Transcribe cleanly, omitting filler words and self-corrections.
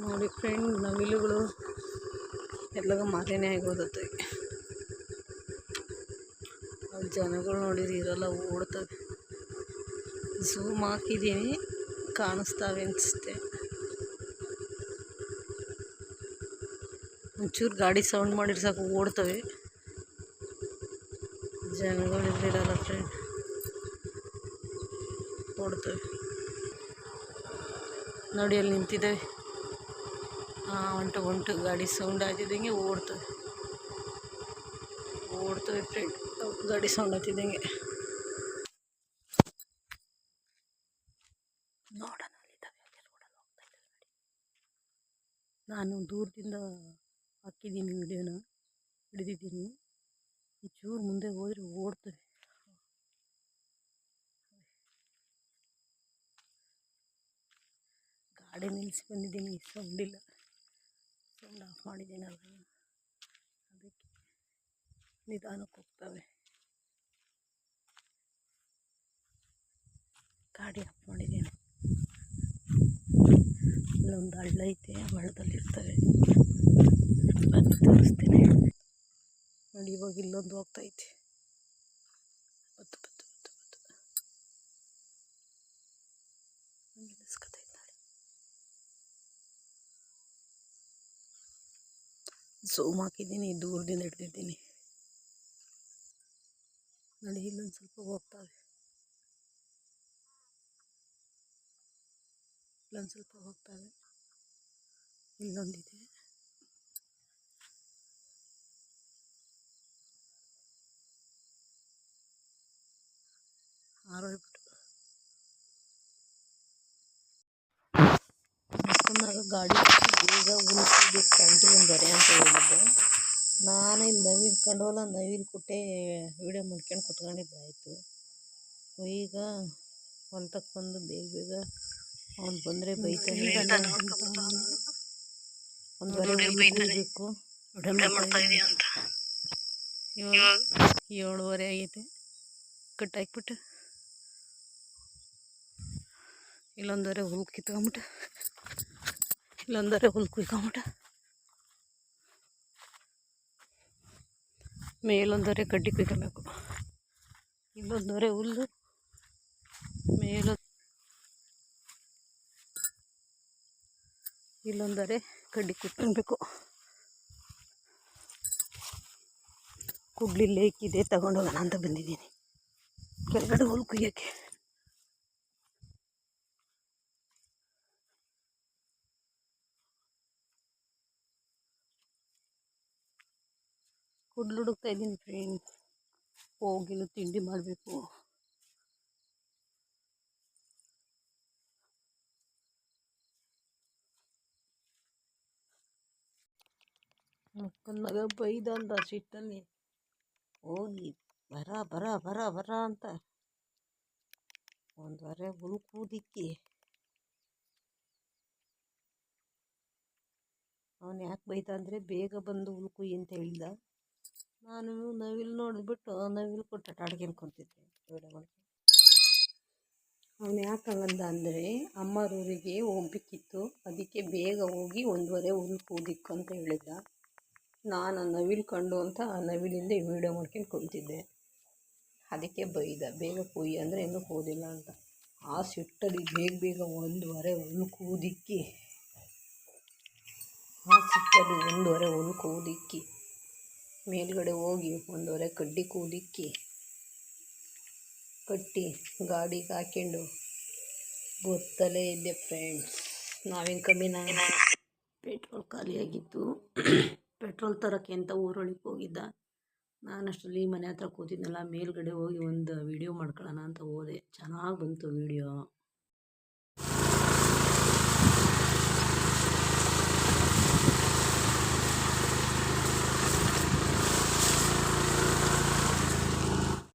ನೋಡಿ ಫ್ರೆಂಡ್, ನವಿಲುಗಳು ಎಲ್ಲಗ ಮಾರೇನೇ ಆಗೋದತ್ತೆ. ಜನಗಳು ನೋಡಿದ್ರೆ ಇರಲ್ಲ, ಓಡ್ತವೆ. ಝೂಮ್ ಹಾಕಿದ್ದೀನಿ, ಕಾಣಿಸ್ತಾವೆ ಅನಿಸುತ್ತೆ. ಒಂಚೂರು ಗಾಡಿ ಸೌಂಡ್ ಮಾಡಿದ್ರೆ ಸಾಕು ಓಡ್ತವೆ. ಜನಗಳಿದ್ರೆ ಇರಲ್ಲ ಫ್ರೆಂಡ್, ಓಡ್ತವೆ. ನೋಡಿ ಅಲ್ಲಿ ನಿಂತಿದ್ದಾವೆ. ಹೊಂಟು ಗಾಡಿ ಸೌಂಡ್ ಆಗ್ತಿದ್ದಂಗೆ ಓಡ್ತವೆ ಫ್ರೆಂಡ್. ಗಾಡಿ ಸೌಂಡ್ ಆಗ್ತಿದ್ದಂಗೆ ನೋಡೋಣ. ನಾನು ದೂರದಿಂದ ಹಾಕಿದ್ದೀನಿ, ವಿಡಿಯೋನ ಹಿಡಿದಿದ್ದೀನಿ. ಚೂರು ಮುಂದೆ ಹೋದರೆ ಓಡ್ತವೆ. ಗಾಡಿ ನಿಲ್ಲಿಸಿ ಬಂದಿದ್ದೀನಿ, ಸೌಂಡ್ ಇಲ್ಲ, ಸೌಂಡ್ ಆಫ್ ಮಾಡಿದ್ದೀನಲ್ಲ, ಅದಕ್ಕೆ ನಿಧಾನಕ್ಕೆ ಹೋಗ್ತವೆ. ಗಾಡಿ ಆಫ್ ಮಾಡಿದ್ದೀನಿ. ಅಲ್ಲೊಂದು ಹಳ್ಳ ಐತೆ, ಹಳ್ಳದಲ್ಲಿರ್ತವೆ. ಬನ್ನಿ ತೋರಿಸ್ತೀನಿ ನೋಡಿ. ಇವಾಗ ಇಲ್ಲೊಂದು ಹೋಗ್ತೈತೆ. ಬತ್ತು ನಿಲ್ಲಿಸ್ಕೊತೈತೆ ನೋಡಿ. ಝೂಮ್ ಹಾಕಿದ್ದೀನಿ, ದೂರದಿಂದ ಹಿಡ್ದಿದ್ದೀನಿ ನೋಡಿ. ಇಲ್ಲೊಂದು ಸ್ವಲ್ಪ ಹೋಗ್ತವೆ, ಇಲ್ಲೊಂದಿದೆ. ಆರೋಗ್ಬಿಟ್ಟು ಗಾಡಿ ಬೇಗ ಉಳಿಸ್ಬೇಕು ಕಂಟಿಗೊಂದರೆ ಅಂತ ಹೇಳಿದ್ದೆ. ನಾನು ಇಲ್ಲಿ ನವಿಲು ಕಂಡವಲ್ಲ, ನವಿಲು ಕುಟ್ಟೆ ವಿಡಿಯೋ ಮಾಡ್ಕೊಂಡು ಕುತ್ಕೊಂಡಿದ್ದಾಯಿತು. ಈಗ ಹೊಲ್ತಕ್ಕೆ ಬಂದು ಬೇಗ ಅವ್ನು ಬಂದರೆ ಬೈತಾನೆ. ಒಂದುವರೆ ಬೈಬೇಕು. ಇವಾಗ 7:30 ಆಗೈತೆ. ಕಟ್ಟಾಕ್ಬಿಟ್ಟು ಇಲ್ಲೊಂದರೆ ಹುಲ್ ಕಿತ್ಕೊಂಬಿಟ್ಟು, ಇಲ್ಲೊಂದರೆ ಹುಲ್ ಕುಯ್ಕೊಂಬಿಟ್ಟು, ಮೇಲೊಂದರೆ ಕಡ್ಡಿ ಕುಯ್ಕೊಬೇಕು. ಇಲ್ಲೊಂದರೆ ಹುಲ್ಲು, ಇಲ್ಲೊಂದರೆ ಕಡ್ಡಿ ಕುಯ್ಕೊಬೇಕು. ಕುಡ್ಲಿ ಲೇಕಿದೆ, ತಗೊಂಡೋಗೋಣ ಅಂತ ಬಂದಿದ್ದೀನಿ ಕೆಳಗಡೆ ಹುಲ್ ಕುಯ್ಯೋಕ್ಕೆ. ಕುಡ್ಲು ಹುಡುಕ್ತಾ ಇದ್ದೀನಿ ಫ್ರೆಂಡ್. ಹೋಗಿಲ್ಲ, ತಿಂಡಿ ಮಾಡಬೇಕು. ಮಕ್ಕನ ಮಗ ಬೈದ ಅಂದ ಸಿಟ್ಟಲ್ಲಿ, ಹೋಗಿ ಬರ ಅಂತ ಒಂದುವರೆ ಹುಲ್ ಕೂದಿಕ್ಕಿ. ಅವನು ಯಾಕೆ ಬೈತ ಅಂದರೆ ಬೇಗ ಬಂದು ಹುಲ್ ಕುಯ್ಯಿ ಅಂತ ಹೇಳಿದ. ನಾನು ನವಿಲು ನೋಡಿಬಿಟ್ಟು ನವಿಲು ಕೊಟ್ಟು ಅಡ್ಗೆನ್ಕೊಂತಿದ್ದೆ ವಿಡಿಯೋ ಮಾಡಿ. ಅವನು ಯಾಕೆ ಹಂಗಂದ ಅಂದರೆ ಅಮ್ಮರೂರಿಗೆ ಹೋಗ್ಬೇಕಿತ್ತು, ಅದಕ್ಕೆ ಬೇಗ ಹೋಗಿ 1:15 ಹುಲ್ ಕೂದಿಕ್ಕು ಅಂತ ಹೇಳಿದ್ದ. ನಾನು ನವಿಲು ಕಂಡು ಅಂತ ನವಿಲಿಂದ ವಿಡಿಯೋ ಮಾಡ್ಕೊಂಡು ಕುಂತಿದ್ದೆ. ಅದಕ್ಕೆ ಬೈದ, ಬೇಗ ಕುಯ್ಯಿ ಅಂದರೆ ಇನ್ನೂ ಕೂದಿಲ್ಲ ಅಂತ. ಆ ಸಿಟ್ಟಲ್ಲಿ ಬೇಗ 1:15 ಹುಲ್ ಕೂದಿಕ್ಕಿ, ಮೇಲ್ಗಡೆ ಹೋಗಿ 1:15 ಕಡ್ಡಿ ಕೂದಿಕ್ಕಿ ಕಟ್ಟಿ ಗಾಡಿಗೆ ಹಾಕ್ಕೊಂಡು ಗೊತ್ತಲೇ ಇದ್ದೆ ಫ್ರೆಂಡ್ಸ್. ನಾವೇನು ಕಮ್ಮಿನ, ಪೆಟ್ರೋಲ್ ಖಾಲಿಯಾಗಿತ್ತು. ಪೆಟ್ರೋಲ್ ತರೋಕ್ಕೆ ಅಂತ ಊರೊಳಗೆ ಹೋಗಿದ್ದ. ನಾನಷ್ಟರಲ್ಲಿ ಮನೆ ಹತ್ರ ಕೂತಿದ್ನಲ್ಲ, ಮೇಲ್ಗಡೆ ಹೋಗಿ ಒಂದು ವಿಡಿಯೋ ಮಾಡ್ಕೊಳ್ಳೋಣ ಅಂತ ಹೋದೆ. ಚೆನ್ನಾಗಿ ಬಂತು ವಿಡಿಯೋ.